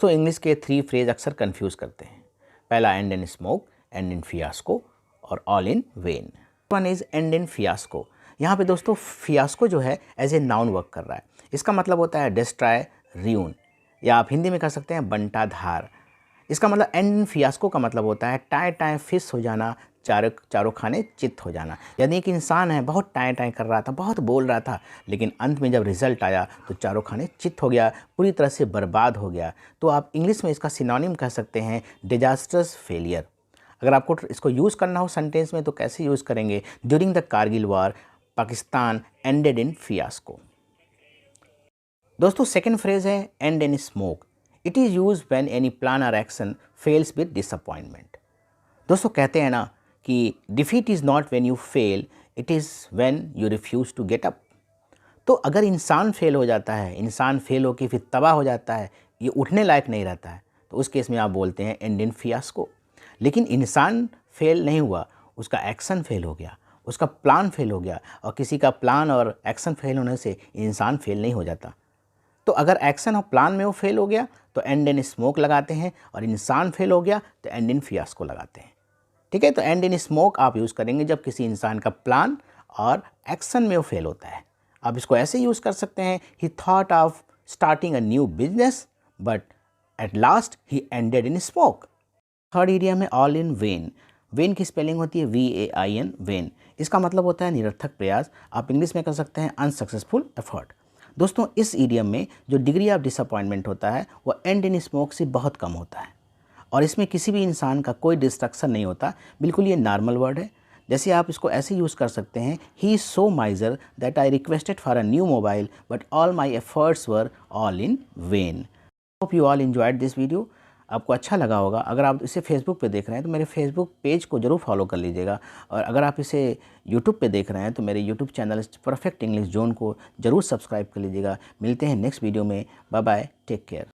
दोस्तों इंग्लिश के 3 फ्रेज अक्सर कंफ्यूज करते हैं। पहला end in smoke, end in fiasco और all in vain. One is end in fiasco. यहाँ पे दोस्तों फियास्को जो है एज ए नाउन वर्क कर रहा है। इसका मतलब होता है डिस्ट्रॉय, रियून, या आप हिंदी में कह सकते हैं बंटाधार। इसका मतलब एंड इन फियास्को का मतलब होता है टाए टाए फिस हो जाना, चारों खाने चित्त हो जाना। यानी एक इंसान है, बहुत टाए टाए कर रहा था, बहुत बोल रहा था, लेकिन अंत में जब रिजल्ट आया तो चारों खाने चित्त हो गया, पूरी तरह से बर्बाद हो गया। तो आप इंग्लिश में इसका सिनोनिम कह सकते हैं डिजास्टर्स फेलियर। अगर आपको इसको यूज़ करना हो सेंटेंस में तो कैसे यूज़ करेंगे? During the Kargil war Pakistan ended in fiasco. दोस्तों सेकेंड फ्रेज है end in smoke. It is use when any plan or action fails with disappointment. दोस्तों कहते हैं ना कि defeat is not when you fail, it is when you refuse to get up. तो अगर इंसान फेल हो जाता है, इंसान फेल होकर फिर तबाह हो जाता है, ये उठने लायक नहीं रहता है, तो उस केस में आप बोलते हैं एंड इन फियास्को। लेकिन इंसान फेल नहीं हुआ, उसका एक्शन फेल हो गया, उसका प्लान फेल हो गया, और किसी का प्लान और एक्शन फेल होने से इंसान फेल नहीं हो जाता। तो अगर एक्शन और प्लान में वो फेल हो गया तो एंड इन स्मोक लगाते हैं, और इंसान फेल हो गया तो एंड इन फियास्को लगाते हैं। ठीक है, तो एंड इन स्मोक आप यूज़ करेंगे जब किसी इंसान का प्लान और एक्शन में वो फेल होता है। आप इसको ऐसे यूज़ कर सकते हैं, ही thought of starting a new business but at last he ended in smoke. Third idiom है ऑल इन वेन। वेन की स्पेलिंग होती है VAIN, वेन। इसका मतलब होता है निरर्थक प्रयास। आप इंग्लिश में कह सकते हैं अनसक्सेसफुल एफर्ट। दोस्तों इस इडियम में जो डिग्री ऑफ डिसअपॉइंटमेंट होता है वो एंड इन स्मोक से बहुत कम होता है, और इसमें किसी भी इंसान का कोई डिस्ट्रक्शन नहीं होता। बिल्कुल ये नॉर्मल वर्ड है। जैसे आप इसको ऐसे यूज़ कर सकते हैं, he is so माइजर that I requested for a new mobile but all my efforts were all in when. Hope you all enjoyed this video. आपको अच्छा लगा होगा। अगर आप इसे फेसबुक पे देख रहे हैं तो मेरे फेसबुक पेज को जरूर फॉलो कर लीजिएगा, और अगर आप इसे यूट्यूब पे देख रहे हैं तो मेरे YouTube channel perfect English zone को जरूर सब्सक्राइब कर लीजिएगा। मिलते हैं नेक्स्ट वीडियो में। Bye bye, take care.